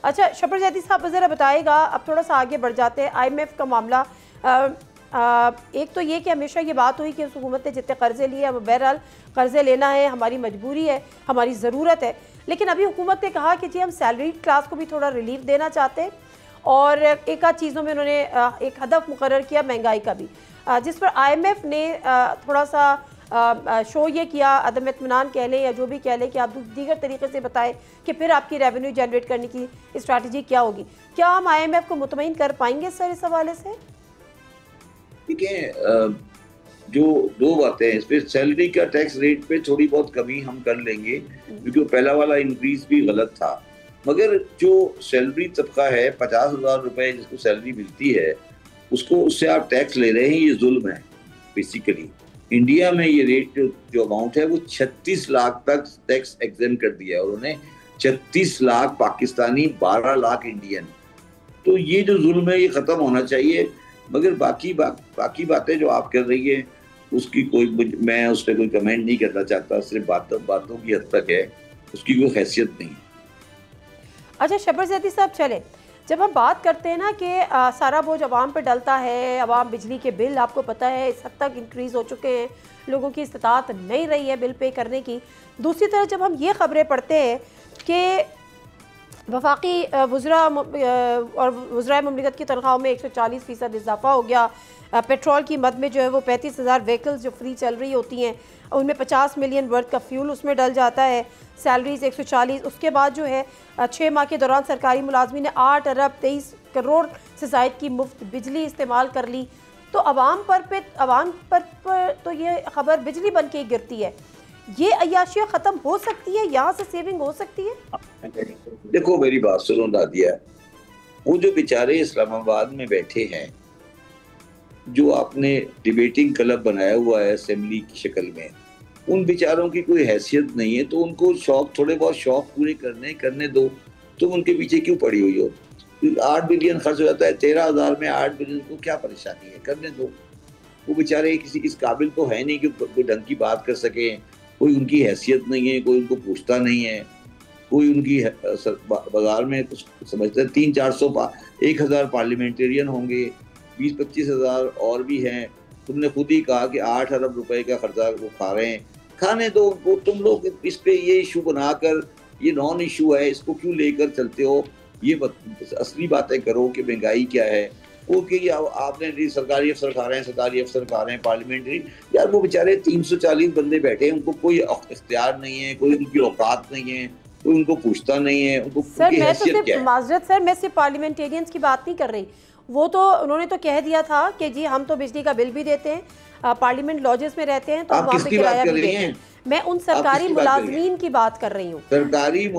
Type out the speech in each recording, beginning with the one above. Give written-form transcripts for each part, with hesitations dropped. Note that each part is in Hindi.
अच्छा शबर जैदी साहब ज़रा बताएगा, अब थोड़ा सा आगे बढ़ जाते हैं। IMF का मामला, एक तो ये कि हमेशा ये बात हुई कि उस हुकूमत ने जितने कर्जे लिए, अब बहरहाल कर्जे लेना है, हमारी मजबूरी है, हमारी ज़रूरत है। लेकिन अभी हुकूमत ने कहा कि जी हम सैलरी क्लास को भी थोड़ा रिलीफ देना चाहते हैं, और एक आध चीज़ों में उन्होंने एक हदफ मुकर्रर किया महंगाई का भी, जिस पर IMF ने थोड़ा सा शो ये किया, अदम इत्मीनान कह लें या जो भी कह लें, कि आप दीगर तरीके से बताएं कि फिर आपकी रेवेन्यू जनरेट करने की स्ट्रैटेजी क्या होगी। क्या हम IMF को मुतमईन कर पाएंगे सर इस हवाले से? देखिए, जो दो बातें हैं, इस पर सैलरी का टैक्स रेट पे थोड़ी बहुत कमी हम कर लेंगे, क्योंकि पहला वाला इंक्रीज भी गलत था। मगर जो सैलरी तबका है, 50,000 रुपए जिसको सैलरी मिलती है, उसको उससे आप टैक्स ले रहे हैं, ये जुल्म है बेसिकली। इंडिया में ये रेट जो अमाउंट है वो 36 लाख तक टैक्स एग्जेम कर दिया है उन्होंने, 36 लाख पाकिस्तानी, 12 लाख इंडियन। तो ये जो जुल्म है ये खत्म होना चाहिए। मगर बाकी बातें जो आप कर रही है उसकी मैं उस पर कोई कमेंट नहीं करना चाहता, सिर्फ बातों की हद तक है, उसकी कोई हैसियत नहीं। अच्छा शबर जैदी साहब, चले जब हम बात करते हैं ना कि सारा बोझ अवाम पे डलता है, अवाम बिजली के बिल आपको पता है इस हद तक इंक्रीज़ हो चुके हैं, लोगों की इस्तात नहीं रही है बिल पे करने की। दूसरी तरफ जब हम ये ख़बरें पढ़ते हैं कि वफाकी वज़रा और वज़राए मुमलिकत की तनख्वाहों में 140% इजाफा हो गया, पेट्रोल की मद में जो है वो 35,000 व्हीकल्स जो फ्री चल रही होती हैं उनमें 50 मिलियन वर्थ का फ्यूल उसमें डल जाता है, सैलरीज 140। उसके बाद जो है 6 माह के दौरान सरकारी मुलाजमी ने 8 अरब 23 करोड़ से ज़ायद की मुफ्त बिजली इस्तेमाल कर ली। तो अवाम पर तो ये खबर बिजली बन के गिरती है। ये अय्याशियाँ ख़त्म हो सकती है, यहाँ से सेविंग हो सकती है। देखो मेरी बात सुनो नादिया, वो जो बेचारे इस्लामाबाद में बैठे हैं, जो आपने डिबेटिंग क्लब बनाया हुआ है असेंबली की शक्ल में, उन बेचारों की कोई हैसियत नहीं है, तो उनको थोड़े बहुत शौक पूरे करने दो। तुम उनके पीछे क्यों पड़ी हुई हो? 8 बिलियन खर्च हो जाता है, 13,000 में 8 बिलियन को क्या परेशानी है, करने दो। वो बेचारे किसी इस काबिल तो है नहीं कि कोई ढंग की बात कर सके, कोई उनकी हैसियत नहीं है, कोई उनको पूछता नहीं है, कोई उनकी बाजार में कुछ समझते हैं। 300-400 1,000 पार्लियामेंटेरियन होंगे, 20-25 हज़ार और भी हैं। तुमने खुद ही कहा कि 8 अरब रुपए का खर्चा वो खा रहे हैं, खाने दो उनको। तुम लोग इस पे ये इशू बनाकर, ये नॉन इशू है, इसको क्यों लेकर चलते हो? ये असली बातें करो कि महंगाई क्या है। वो कि आपने सरकारी अफसर खा रहे हैं, पार्लियामेंट्री। यार वो बेचारे 340 बंदे बैठे हैं, उनको कोई इख्तियार नहीं है, कोई उनकी औकात नहीं है, कोई उनको पूछता नहीं है। उनको सर मैं तो सिर्फ माजरत सर, मैं सिर्फ पार्लियामेंटेरियंस की बात नहीं कर रही। वो तो उन्होंने तो कह दिया था कि जी हम तो बिजली का बिल भी देते हैं, पार्लियामेंट लॉजेस में रहते हैं, तो वहाँ पे किराया भी देते हैं। मैं उन सरकारी मुलाजमीन की बात कर रही हूँ। सरकारी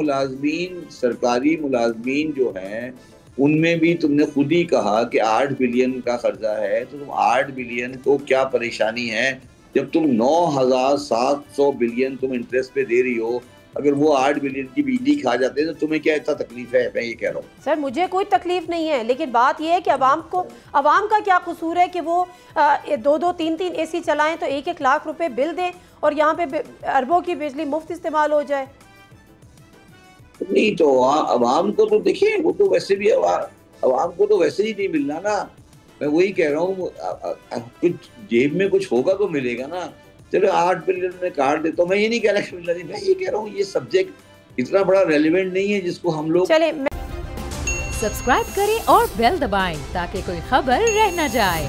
मुलाजमीन जो हैं उनमें भी तुमने खुद ही कहा कि 8 बिलियन का खर्चा है, तो तुम 8 बिलियन को क्या परेशानी है जब तुम 9,700 बिलियन तुम इंटरेस्ट पे दे रही हो? अगर वो 8 बिलियन की बिजली खा जाते हैं तो तुम्हें क्या इतना तकलीफ है? मैं ये कह रहा हूँ। सर मुझे कोई तकलीफ नहीं है, लेकिन बात ये है कि अवाम का क्या कसूर है कि वो 2-2 3-3 AC चलाएं तो 1-1 लाख रुपए बिल दें और यहाँ पे अरबों की बिजली मुफ्त इस्तेमाल हो जाए। नहीं तो अवाम को तो देखिए, वो तो वैसे भी अवाम को तो वैसे ही नहीं मिलना ना। मैं वही कह रहा हूँ, कुछ जेब में कुछ होगा तो मिलेगा ना। चलो 8 बिलियन में काट देता हूँ, मैं ये नहीं कह रहा, मैं ये कह रहा हूँ ये सब्जेक्ट इतना बड़ा रेलिवेंट नहीं है जिसको हम लोग। चले सब्सक्राइब करें और बेल दबाएं ताकि कोई खबर रह न जाए।